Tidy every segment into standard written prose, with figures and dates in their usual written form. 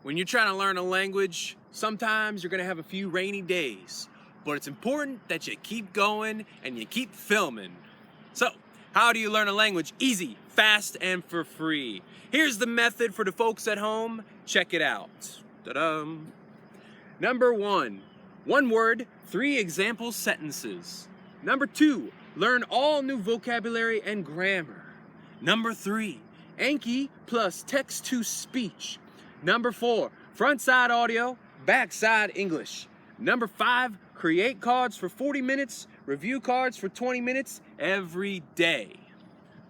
When you're trying to learn a language, sometimes you're gonna have a few rainy days, but it's important that you keep going and you keep filming. So, how do you learn a language? Easy, fast, and for free. Here's the method for the folks at home. Check it out. Ta-dum. Number 1, one word, 3 example sentences. Number 2, learn all new vocabulary and grammar. Number 3, Anki plus text-to-speech. Number 4, front side audio, back side English. Number 5, create cards for 40 minutes, review cards for 20 minutes every day.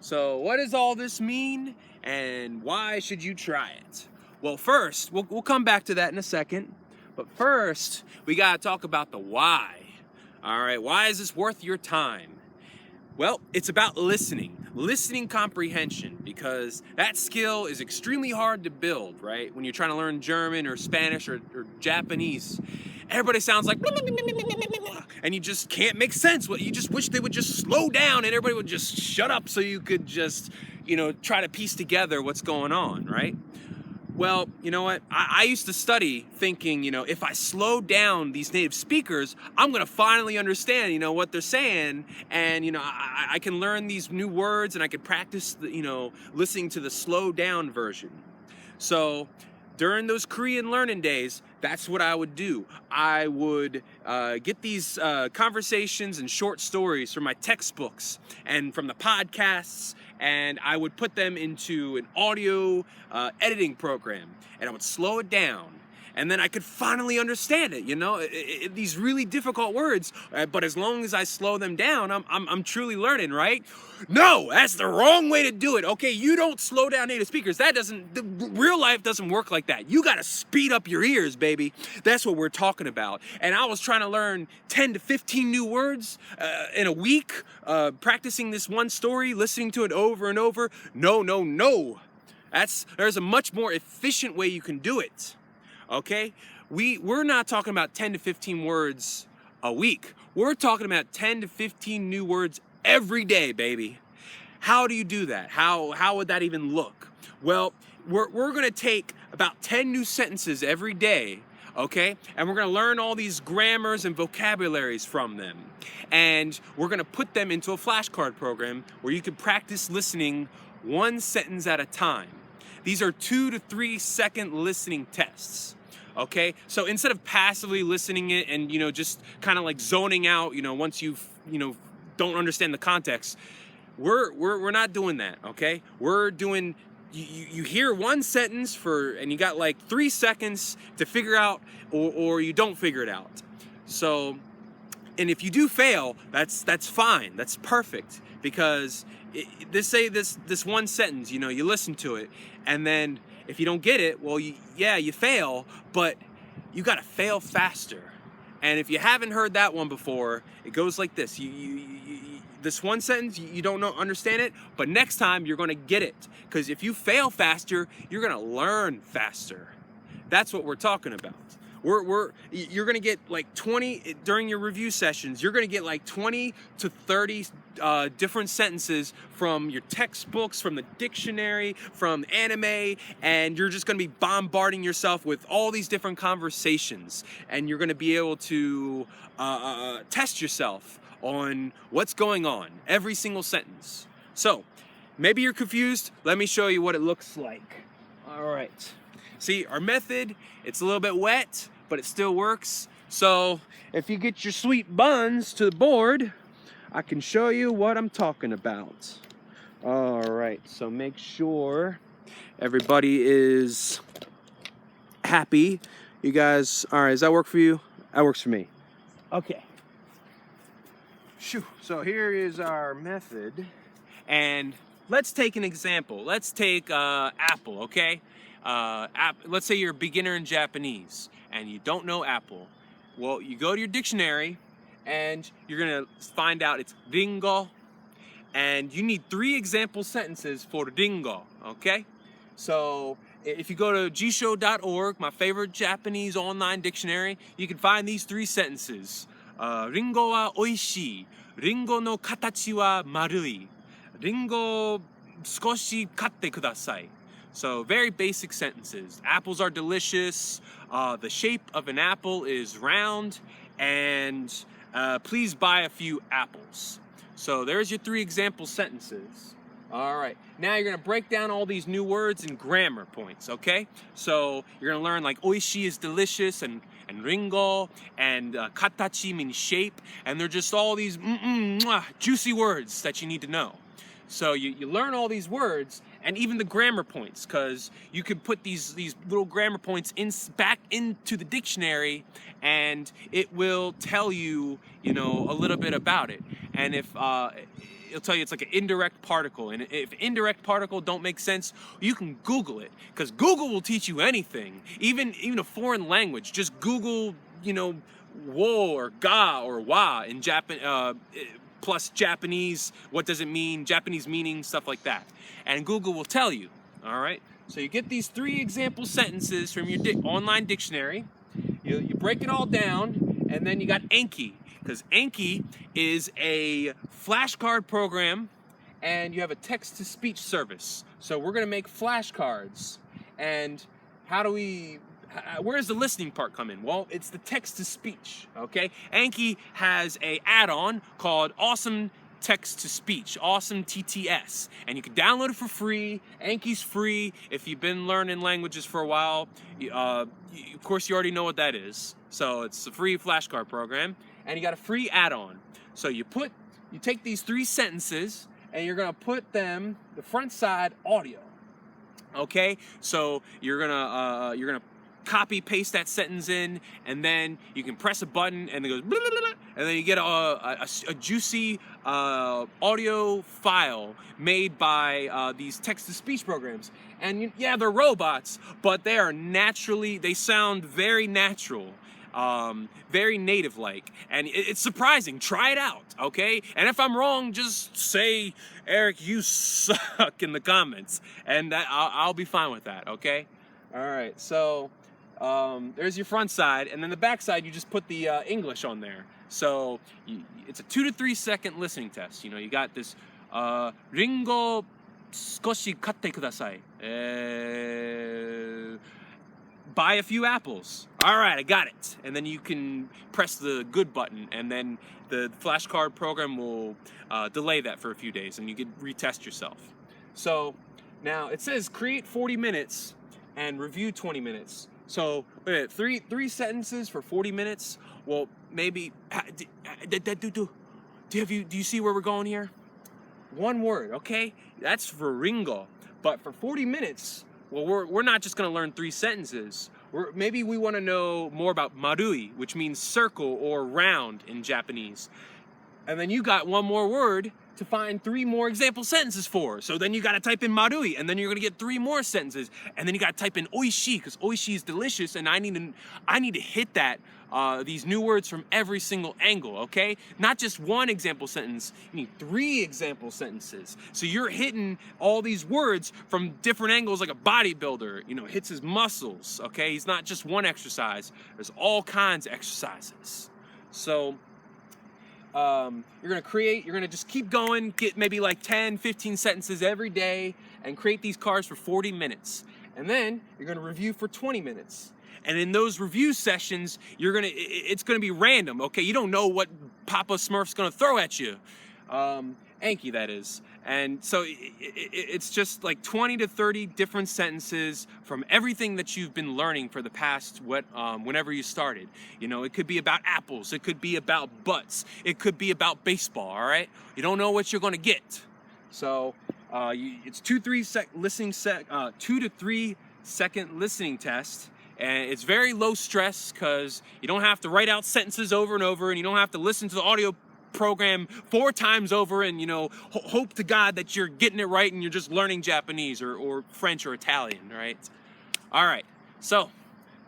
So what does all this mean and why should you try it? Well, first, we'll come back to that in a second, but first we gotta talk about the why. All right, why is this worth your time? Well, it's about listening comprehension, because that skill is extremely hard to build, right? When you're trying to learn German or Spanish or Japanese, everybody sounds like, and you just can't make sense. You just wish they would just slow down and everybody would just shut up so you could just, try to piece together what's going on, right? Well, you know what? I used to study thinking, if I slow down these native speakers, I'm gonna finally understand, what they're saying, and I can learn these new words and I could practice, listening to the slow down version. So during those Korean learning days, that's what I would do. I would get these conversations and short stories from my textbooks and from the podcasts, and I would put them into an audio editing program, and I would slow it down. And then I could finally understand it, these really difficult words, but as long as I slow them down, I'm truly learning, right? No, that's the wrong way to do it. Okay, you don't slow down native speakers. Real life doesn't work like that. You gotta speed up your ears, baby. That's what we're talking about. And I was trying to learn 10 to 15 new words in a week, practicing this one story, listening to it over and over. No. There's a much more efficient way you can do it. Okay, we're not talking about 10 to 15 words a week. We're talking about 10 to 15 new words every day, baby. How do you do that? How would that even look? Well, we're gonna take about 10 new sentences every day, okay? And we're gonna learn all these grammars and vocabularies from them. And we're gonna put them into a flashcard program where you can practice listening 1 sentence at a time. These are 2 to 3 second listening tests. Okay, so instead of passively listening it and just kind of like zoning out, once you've don't understand the context, we're not doing that. Okay, we're doing you hear 1 sentence and you got like 3 seconds to figure out, or you don't figure it out. So, and if you do fail, that's fine, that's perfect, because this 1 sentence, you listen to it, and then if you don't get it, well, you fail, but you gotta fail faster. And if you haven't heard that one before, it goes like this. This 1 sentence, you don't understand it, but next time you're gonna get it. Because if you fail faster, you're gonna learn faster. That's what we're talking about. You're gonna get like 20, during your review sessions, you're gonna get like 20 to 30 different sentences from your textbooks, from the dictionary, from anime, and you're just gonna be bombarding yourself with all these different conversations, and you're gonna be able to test yourself on what's going on, every single sentence. So, maybe you're confused. Let me show you what it looks like. All right. See, our method, it's a little bit wet, but it still works. So if you get your sweet buns to the board, I can show you what I'm talking about. All right, so make sure everybody is happy. You guys, all right, does that work for you? That works for me. Okay. Shoo. So here is our method. And let's take an example. Let's take apple, okay? Let's say you're a beginner in Japanese and you don't know apple. Well, you go to your dictionary and you're gonna find out it's ringo, and you need 3 example sentences for ringo, okay? So if you go to jisho.org, my favorite Japanese online dictionary, you can find these 3 sentences. Ringo wa oishii, ringo no katachi wa marui, ringo 少し買ってください. So very basic sentences. Apples are delicious. The shape of an apple is round. And please buy a few apples. So there's your 3 example sentences. All right, now you're gonna break down all these new words in grammar points, okay? So you're gonna learn like oishi is delicious, and ringo, and katachi means shape, and they're just all these juicy words that you need to know. So you learn all these words, and even the grammar points, because you can put these little grammar points back into the dictionary, and it will tell you, a little bit about it. And if it'll tell you it's like an indirect particle, and if indirect particle don't make sense, you can Google it, because Google will teach you anything, even a foreign language. Just Google, wo or ga or wa in Japan. Plus Japanese, what does it mean, Japanese meaning, stuff like that. And Google will tell you, all right? So you get these 3 example sentences from your online dictionary, you break it all down, and then you got Anki, because Anki is a flashcard program, and you have a text-to-speech service. So we're gonna make flashcards, and where's the listening part come in? Well, it's the text-to-speech, okay? Anki has a add-on called Awesome Text-to-Speech, Awesome TTS, and you can download it for free. Anki's free. If you've been learning languages for a while, of course you already know what that is. So it's a free flashcard program, and you got a free add-on. So you take these 3 sentences, and you're gonna put them the front side audio, okay? So you're gonna copy paste that sentence in, and then you can press a button and it goes blah, blah, blah, and then you get a juicy audio file made by these text-to-speech programs. And yeah, they're robots, but they sound very natural, very native-like, and it's surprising. Try it out, okay? And if I'm wrong, just say, Eric, you suck in the comments, and I'll be fine with that, okay? All right, so there's your front side, and then the back side, you just put the English on there. So it's a 2 to 3 second listening test. You got this ringo skoshi katte kudasai. Buy a few apples. All right, I got it. And then you can press the good button, and then the flashcard program will delay that for a few days, and you can retest yourself. So now it says create 40 minutes and review 20 minutes. So wait a minute, three sentences for 40 minutes. Well, maybe do you see where we're going here? One word, okay? That's for Ringo. But for 40 minutes, well, we're not just gonna learn 3 sentences. Maybe we wanna know more about marui, which means circle or round in Japanese. And then you got one more word to find 3 more example sentences for. So then you gotta type in marui, and then you're gonna get 3 more sentences. And then you gotta type in oishi, because oishi is delicious, and I need to hit that, these new words from every single angle, okay? Not just 1 example sentence, you need 3 example sentences. So you're hitting all these words from different angles, like a bodybuilder, hits his muscles, okay? He's not just one exercise, there's all kinds of exercises. So you're gonna just keep going, get maybe like 10, 15 sentences every day, and create these cards for 40 minutes. And then you're gonna review for 20 minutes. And in those review sessions, it's gonna be random, okay? You don't know what Papa Smurf's gonna throw at you. Anki, that is. And so it's just like 20 to 30 different sentences from everything that you've been learning for the past, whenever you started. It could be about apples, it could be about butts, it could be about baseball, all right? You don't know what you're gonna get. So it's 2 to 3 second listening test. And it's very low stress, because you don't have to write out sentences over and over, and you don't have to listen to the audio program 4 times over and hope to God that you're getting it right and you're just learning Japanese or French or Italian, right? All right, so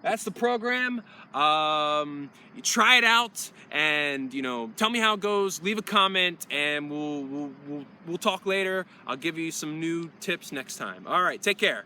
that's the program. You try it out, and tell me how it goes. Leave a comment, and we'll talk later. I'll give you some new tips next time. All right, take care.